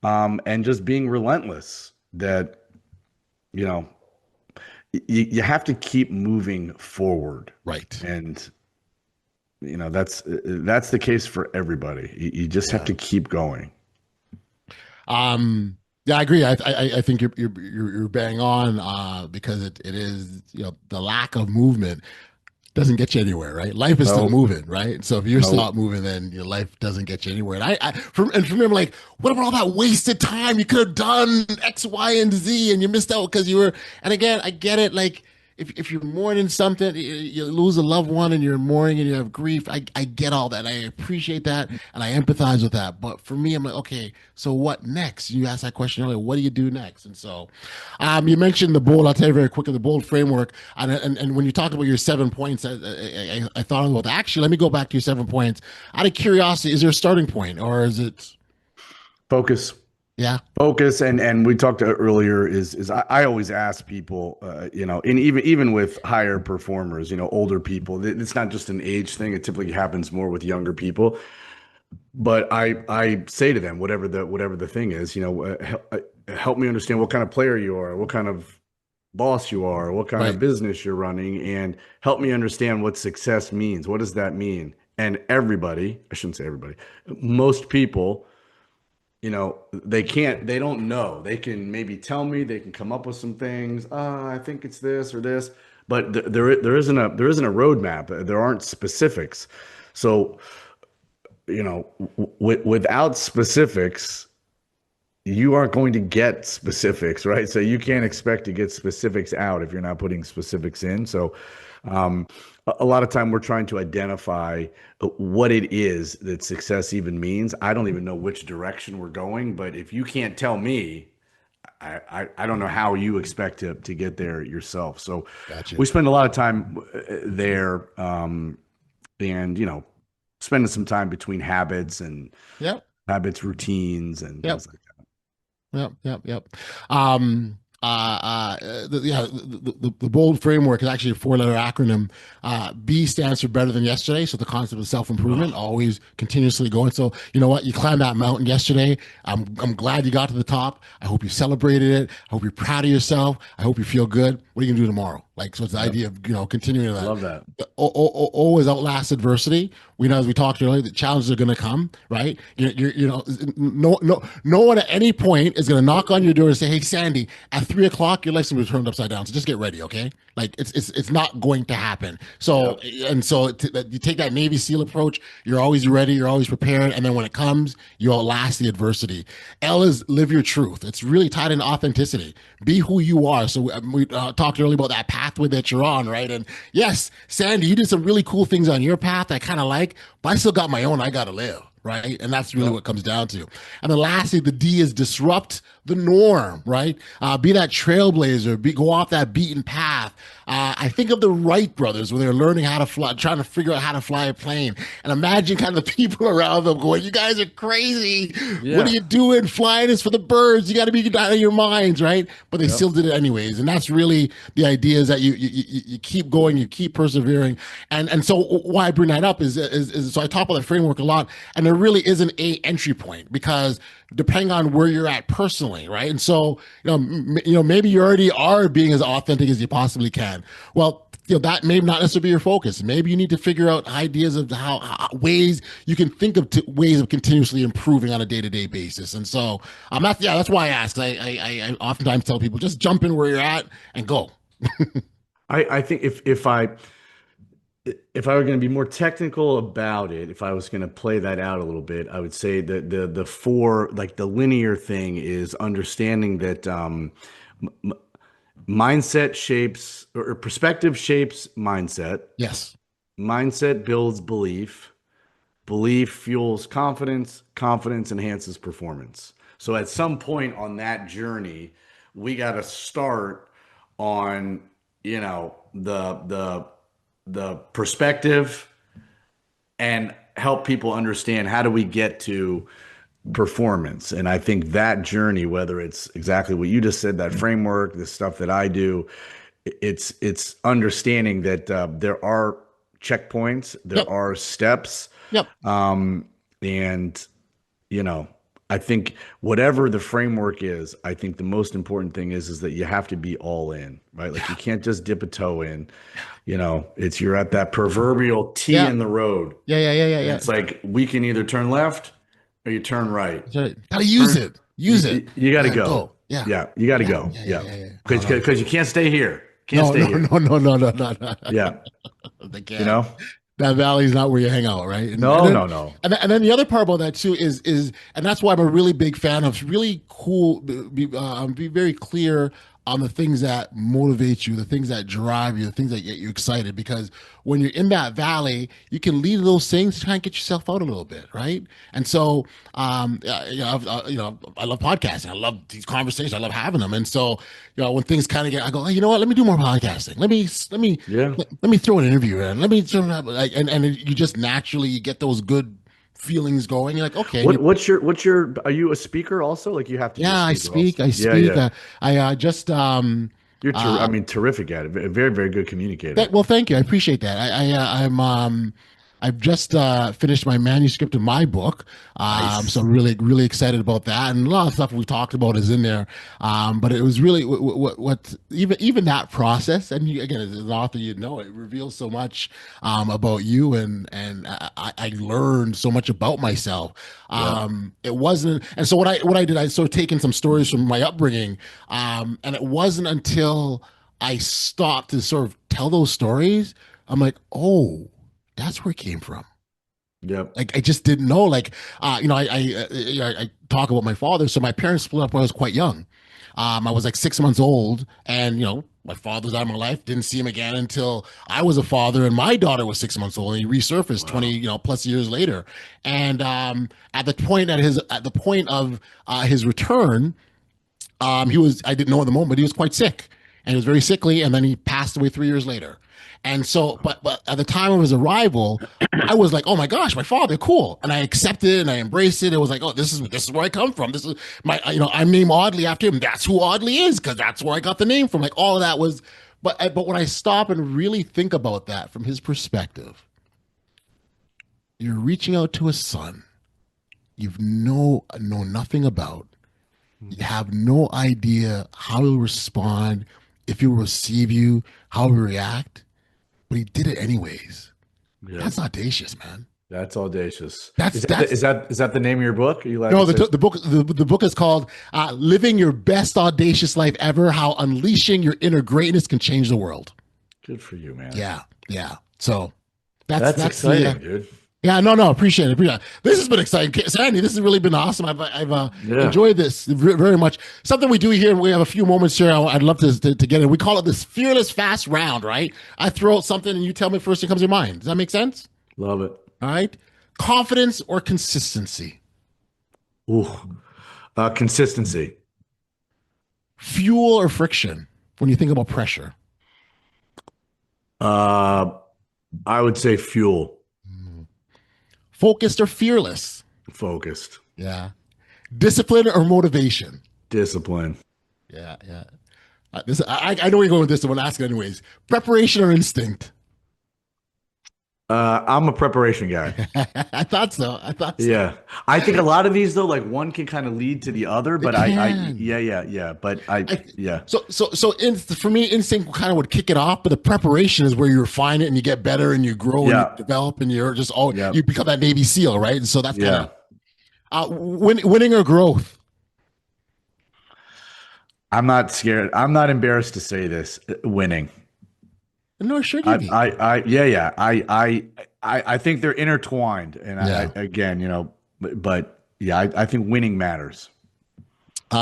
and just being relentless. That you have to keep moving forward, Right? And that's the case for everybody. You just have to keep going. Yeah, I agree. I think you're bang on because it is, the lack of movement doesn't get you anywhere, right? Life is still No, moving, right? So if you're no. not moving, then your life doesn't get you anywhere. And for me, I'm like, what about all that wasted time? You could have done X, Y, and Z, and you missed out because you were. And again, I get it. Like if you're mourning something, you lose a loved one, and you're mourning, and you have grief. I get all that. I appreciate that, and I empathize with that. But for me, I'm like, okay, so what next? You asked that question earlier. What do you do next? And so, you mentioned the bold. I'll tell you very quickly the bold framework. And when you talked about your 7 points, I thought about that. Actually, let me go back to your 7 points. Out of curiosity, is there a starting point, or is it? Focus. Yeah, Focus, and we talked earlier is I always ask people, and even with higher performers, older people, it's not just an age thing. It typically happens more with younger people. But I say to them, whatever the thing is, help me understand what kind of player you are, what kind of boss you are, what kind of right. business you're running, and help me understand what success means. What does that mean? And everybody, I shouldn't say everybody, most people, they don't know. They can maybe tell me, they can come up with some things. I think it's this or this, but there isn't a roadmap. There aren't specifics. So, without specifics, you aren't going to get specifics, right? So you can't expect to get specifics out if you're not putting specifics in. So, um, a lot of time we're trying to identify what it is that success even means. I don't even know which direction we're going, but if you can't tell me, I don't know how you expect to get there yourself. So Gotcha. we spend a lot of time there, and spending some time between Yep. routines, and Yep. things like that. Yep. The bold framework is actually a four-letter acronym. B stands for better than yesterday. So the concept of self-improvement, always continuously going. So you know what? You climbed that mountain yesterday. I'm glad you got to the top. I hope you celebrated it. I hope you're proud of yourself. I hope you feel good. What are you gonna do tomorrow? Like, so it's the Yep. idea of, continuing that. Love that. Always outlast adversity. We know, as we talked earlier, the challenges are going to come, right? No one at any point is going to knock on your door and say, "Hey, Sandy, at 3 o'clock, your life's going to be turned upside down. So just get ready, okay?" Like it's not going to happen. So Yep. you take that Navy SEAL approach. You're always ready. You're always prepared, and then when it comes, you outlast the adversity. L is live your truth. It's really tied into authenticity. Be who you are. So we talked earlier about that pathway that you're on, right? And yes, Sandy, you did some really cool things on your path I kind of like, but I still got my own I got to live, right? And that's really what it comes down to. And then lastly, the D is disrupt the norm, right? Be that trailblazer, go off that beaten path. I think of the Wright brothers when they're learning how to fly, trying to figure out how to fly a plane. And imagine kind of the people around them going, "You guys are crazy. What are Yeah. you doing? Flying is for the birds. You got to be out of your minds," right? But they Yep. still did it anyways. And that's really the idea, is that you keep going, you keep persevering. And so why I bring that up is so I talk about the framework a lot, and there really isn't a entry point, because depending on where you're at personally, right? And so, maybe you already are being as authentic as you possibly can. Well, that may not necessarily be your focus. Maybe you need to figure out ideas of how ways you can think of ways of continuously improving on a day-to-day basis. And so, that's why I ask. I oftentimes tell people, just jump in where you're at and go. I think if I were going to be more technical about it, if I was going to play that out a little bit, I would say that the four, like the linear thing, is understanding that m- mindset shapes, or perspective shapes mindset. Yes. Mindset builds belief. Belief fuels confidence. Confidence enhances performance. So at some point on that journey, we got to start on, the perspective, and help people understand how do we get to performance. And I think that journey, whether it's exactly what you just said, that framework, the stuff that I do, it's understanding that there are checkpoints, there Yep. are steps, Yep. and I think whatever the framework is, I think the most important thing is that you have to be all in, right? Like you can't just dip a toe in. You're at that proverbial T Yeah. in the road. Yeah. And it's like we can either turn left or you turn right. Gotta use Turn it. Use it. You got to Yeah, go. Yeah. Yeah. You got to go. Yeah. Because you can't stay here. Can't stay here. No. Yeah. They can't. You know? That valley's not where you hang out, right? No. And then the other part about that too is, and that's why I'm a really big fan of really cool, be very clear on the things that motivate you, the things that drive you, the things that get you excited. Because when you're in that valley, you can lead those things to try and get yourself out a little bit, right? And so, I love podcasting. I love these conversations. I love having them. And so, when things kind of get, I go, oh, you know what? Let me do more podcasting. Let me throw an interview in. Let me and you just naturally get those good feelings going. You're like, okay. What's your? Are you a speaker also? Like you have to. Yeah, I speak. Also? I speak. Yeah. I just. You're, terrific at it. Very, very good communicator. Well, thank you. I appreciate that. I've just finished my manuscript of my book. Nice. So I'm really, really excited about that. And a lot of stuff we've talked about is in there. But it was really what even that process. And again, as an author, it reveals so much about you, and I learned so much about myself. It wasn't, and so what I did, I sort of taken some stories from my upbringing, and it wasn't until I stopped to sort of tell those stories, I'm like, oh, that's where it came from. Yep. Like I just didn't know. Like, I talk about my father. So my parents split up when I was quite young. I was like 6 months old, and my father's out of my life. Didn't see him again until I was a father, and my daughter was 6 months old, and he resurfaced 20 plus years later. And at the point of his return, I didn't know at the moment, but he was quite sick, and he was very sickly, and then he passed away 3 years later. And so, but at the time of his arrival, I was like, oh my gosh, my father, cool. And I accepted it and I embraced it. It was like, oh, this is where I come from. This is I'm named Audley after him. That's who Audley is, because that's where I got the name from. Like all of that was, but when I stop and really think about that from his perspective, you're reaching out to a son you've know nothing about. You have no idea how he'll respond, if he'll receive you, how he'll react. But he did it anyways. Yeah. That's audacious, man. That's audacious. Is that the name of your book? Are you no, the book is called "Living Your Best Audacious Life Ever: How Unleashing Your Inner Greatness Can Change the World." Good for you, man. Yeah. So that's exciting, dude. Yeah, no, appreciate it. This has been exciting, Sandy. This has really been awesome. I've enjoyed this very much. Something we do here. We have a few moments here. I'd love to get in. We call it this fearless fast round, right? I throw out something and you tell me first thing comes to your mind. Does that make sense? Love it. All right. Confidence or consistency? Ooh, consistency. Fuel or friction when you think about pressure? I would say fuel. Focused or fearless? Focused. Yeah. Discipline or motivation? Discipline. Yeah. I know where you're going with this, so I'm going to ask it anyways. Preparation or instinct? I'm a preparation guy. I thought so. Yeah. I think a lot of these though, like one can kind of lead to the other, but yeah. But for me, instinct kind of would kick it off, but the preparation is where you refine it and you get better and you grow and you develop and you're just you become that Navy SEAL, right? And so that's kind of winning or growth. I'm not scared. I'm not embarrassed to say this. Winning. No, sure you be. I think they're intertwined, and I think winning matters.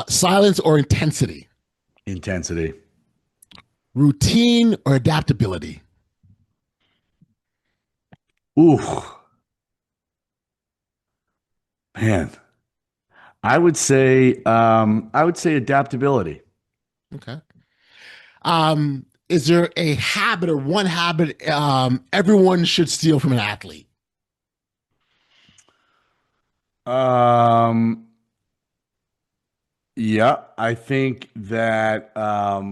Silence or intensity? Intensity. Routine or adaptability? Ooh, man, I would say adaptability. Okay. Is there a habit or one habit everyone should steal from an athlete? Yeah, I think that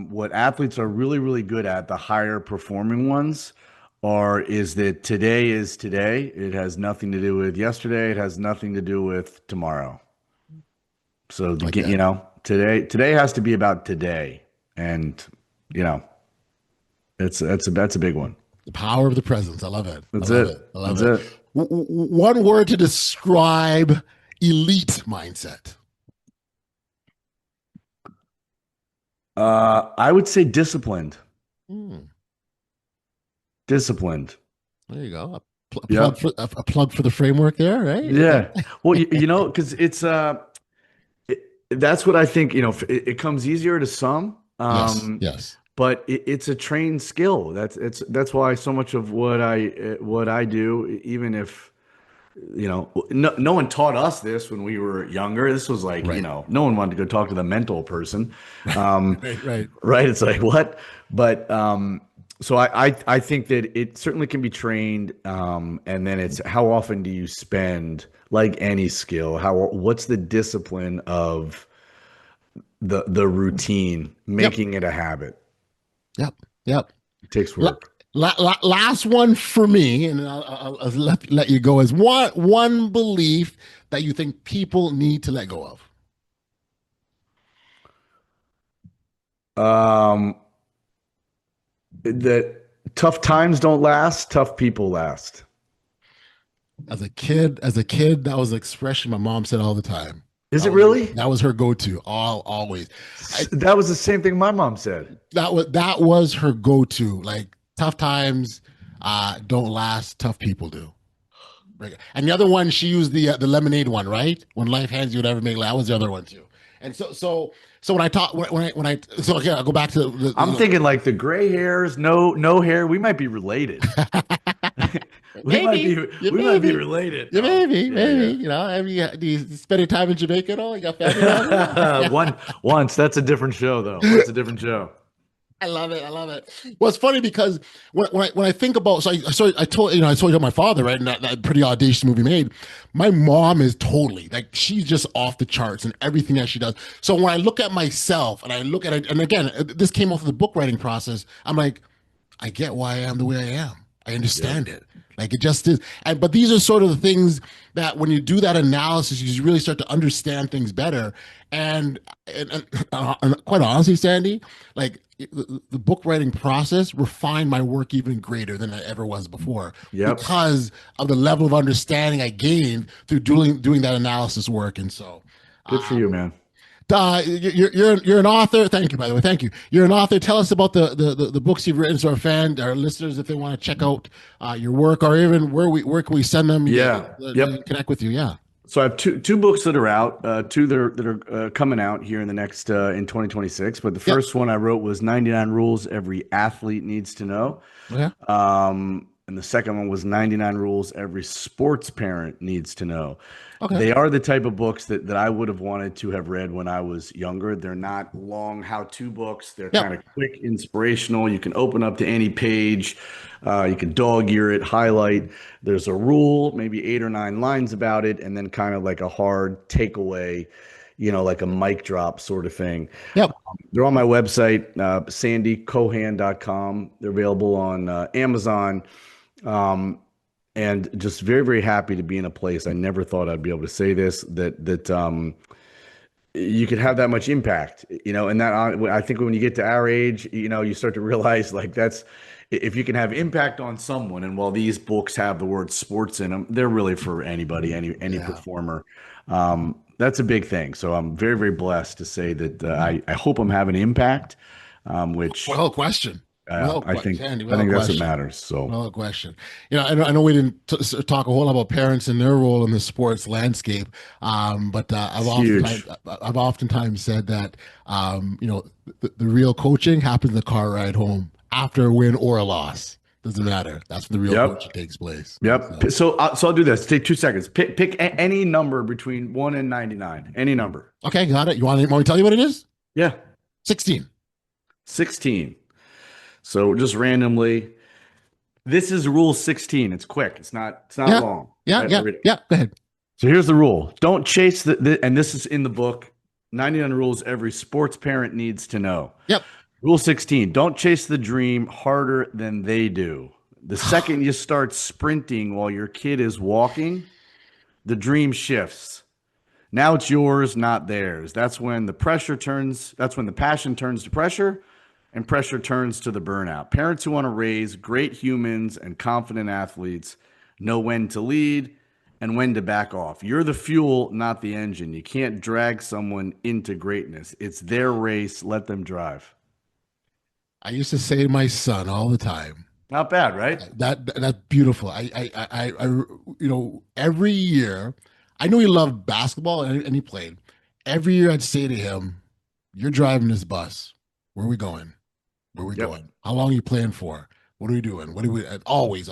what athletes are really, really good at, the higher performing ones, is that today is today. It has nothing to do with yesterday. It has nothing to do with tomorrow. So today has to be about today, and that's a big one. The power of the presence. I love it. That's it. I love it. One word to describe elite mindset. I would say disciplined. Hmm. Disciplined. There you go. Yeah. A plug for the framework there, right? Yeah. Well, because that's what I think, it comes easier to some. Yes. Yes. But it's a trained skill. That's why so much of what I do, even if, no one taught us this when we were younger. This was like, Right. no one wanted to go talk to the mental person. Right. Right. Right. It's like, what? But so I think that it certainly can be trained. And then it's how often do you spend, like any skill, what's the discipline of the routine, Yep. making it a habit. Yep. Yep. It takes work. Last one for me, and I'll let you go. Is one belief that you think people need to let go of? Um, that tough times don't last, tough people last. As a kid, that was an expression my mom said all the time. Is it really? That was her go-to, always. That was the same thing my mom said. That was her go-to. Like tough times don't last, tough people do. Right. And the other one, she used the lemonade one, right? When life hands you whatever, make that was the other one too. And so when I talk when I so okay, I'll go back to I'm thinking like the gray hairs, no hair. We might be related. we might be related. Yeah, maybe, Yeah, maybe. Do you spend time in Jamaica at all? You got family down there? Once. That's a different show, though. That's a different show. I love it. I love it. Well, it's funny because when I think about I told you about my father, right, and that pretty audacious movie made. My mom is totally like she's just off the charts and everything that she does. So when I look at myself and I look at it, and again, this came off of the book writing process. I'm like, I get why I am the way I am. I understand it. Like it just is. But these are sort of the things that when you do that analysis, you really start to understand things better. And quite honestly, Sandy, like the book writing process refined my work even greater than it ever was before because of the level of understanding I gained through doing that analysis work. And so, good for you, man. You're an author. Thank you, by the way. Thank you. You're an author. Tell us about the books you've written, so our listeners, if they want to check out your work, or even where can we send them? Connect with you. Yeah. So I have two books that are out, two that are coming out here in the next in 2026. But the first one I wrote was 99 Rules Every Athlete Needs to Know. Okay. And the second one was 99 Rules Every Sports Parent Needs to Know. Okay. They are the type of books that I would have wanted to have read when I was younger. They're not long how-to books. They're kind of quick, inspirational. You can open up to any page. You can dog ear it, highlight. There's a rule, maybe 8 or 9 lines about it, and then kind of like a hard takeaway, like a mic drop sort of thing. Yep. They're on my website, sandycohan.com. They're available on Amazon. And just very, very happy to be in a place. I never thought I'd be able to say this, that you could have that much impact, and that I think when you get to our age, you start to realize like if you can have impact on someone. And while these books have the word sports in them, they're really for anybody, any performer. That's a big thing. So I'm very, very blessed to say that I hope I'm having impact, which well, question. I think that's what matters. So, well, question. I know we didn't talk a whole lot about parents and their role in the sports landscape, but I've oftentimes said that the real coaching happens in the car ride home after a win or a loss. Doesn't matter. That's when the real coaching takes place. Yep. So I'll do this. Take 2 seconds. Pick any number between 1 and 99. Any number. Okay, got it. You want me to tell you what it is? Yeah. 16. 16. So just randomly, this is rule 16. It's quick. It's not long. Yeah. Go ahead. So here's the rule. Don't chase and this is in the book, 99 Rules Every Sports Parent Needs to Know. Yep. Rule 16, don't chase the dream harder than they do. The second you start sprinting while your kid is walking, the dream shifts. Now it's yours, not theirs. That's when the passion turns to pressure, and pressure turns to the burnout. Parents who want to raise great humans and confident athletes know when to lead and when to back off. You're the fuel, not the engine. You can't drag someone into greatness. It's their race. Let them drive. I used to say to my son all the time, not bad, right? That's beautiful. Every year, I know he loved basketball and he played. Every year I'd say to him, "You're driving this bus. Where are we going? Where are we going? How long are you playing for? What are we doing? What do we?" Always.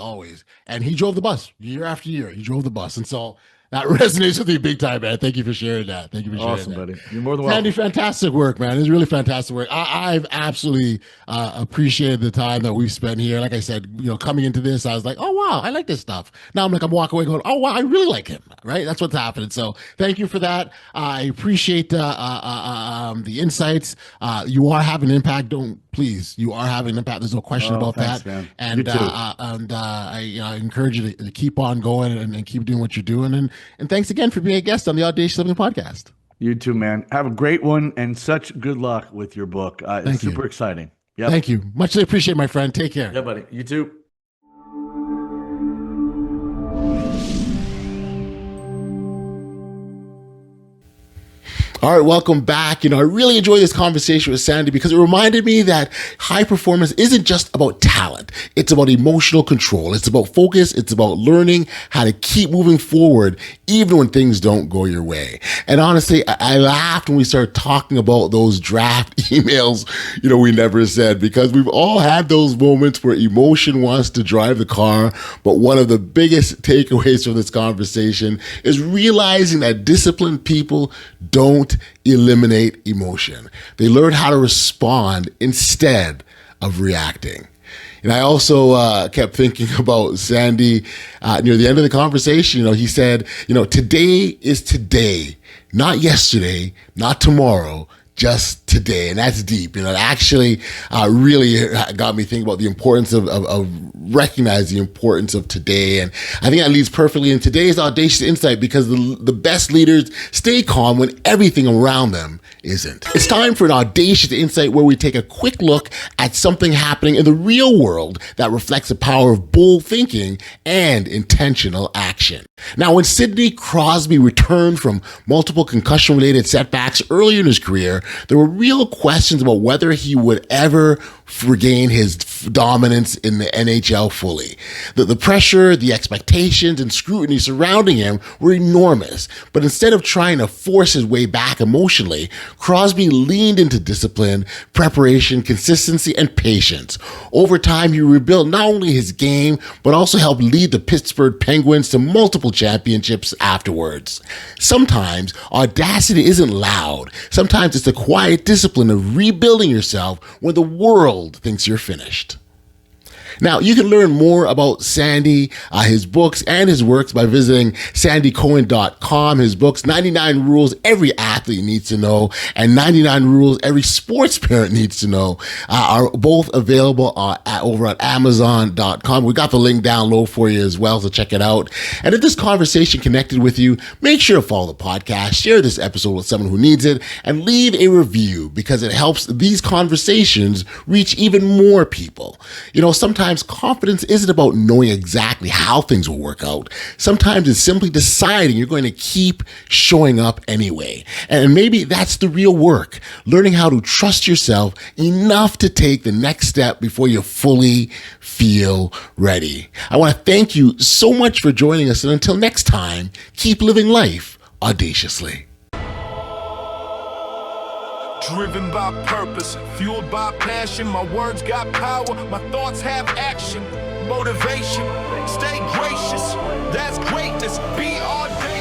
And he drove the bus year after year. He drove the bus, and so that resonates with me big time, man. Thank you for sharing that. Thank you for sharing awesome, that. Buddy. You're more than welcome. Sandy, fantastic work, man. It's really fantastic work. I've absolutely appreciated the time that we've spent here. Like I said, coming into this, I was like, oh, wow, I like this stuff. Now I'm walking away going, oh, wow, I really like him, right? That's what's happening. So thank you for that. I appreciate the insights. You are having an impact. You are having an impact. There's no question about thanks, that. Man. And I encourage you to keep on going and keep doing what you're doing. And thanks again for being a guest on the Audacious Living Podcast. You too, man. Have a great one and such good luck with your book. It's super exciting. Yep. Thank you. Muchly appreciate, my friend. Take care. Yeah, buddy. You too. All right, welcome back. I really enjoyed this conversation with Sandy because it reminded me that high performance isn't just about talent. It's about emotional control. It's about focus. It's about learning how to keep moving forward even when things don't go your way. And honestly, I laughed when we started talking about those draft emails, we never said, because we've all had those moments where emotion wants to drive the car. But one of the biggest takeaways from this conversation is realizing that disciplined people don't eliminate emotion. They learn how to respond instead of reacting. And I also kept thinking about Sandy near the end of the conversation. He said, today is today, not yesterday, not tomorrow, just today. And that's deep. It actually really got me thinking about the importance of recognizing the importance of today. And I think that leads perfectly in today's Audacious Insight, because the best leaders stay calm when everything around them isn't. It's time for an Audacious Insight where we take a quick look at something happening in the real world that reflects the power of bold thinking and intentional action. Now, when Sidney Crosby returned from multiple concussion-related setbacks earlier in his career, there were real questions about whether he would ever regain his dominance in the NHL fully. The pressure, the expectations, and scrutiny surrounding him were enormous. But instead of trying to force his way back emotionally, Crosby leaned into discipline, preparation, consistency, and patience. Over time, he rebuilt not only his game, but also helped lead the Pittsburgh Penguins to multiple championships afterwards. Sometimes audacity isn't loud. Sometimes it's the quiet discipline of rebuilding yourself when the world thinks you're finished. Now, you can learn more about Sandy, his books, and his works by visiting sandycohan.com. His books, 99 Rules Every Athlete Needs to Know and 99 Rules Every Sports Parent Needs to Know, are both available over at amazon.com. We got the link down low for you as well, so check it out. And if this conversation connected with you, make sure to follow the podcast, share this episode with someone who needs it, and leave a review, because it helps these conversations reach even more people. Sometimes confidence isn't about knowing exactly how things will work out. Sometimes it's simply deciding you're going to keep showing up anyway. And maybe that's the real work, learning how to trust yourself enough to take the next step before you fully feel ready. I want to thank you so much for joining us. And until next time, keep living life audaciously. Driven by purpose, fueled by passion. My words got power, my thoughts have action. Motivation, stay gracious. That's greatness. Be audacious.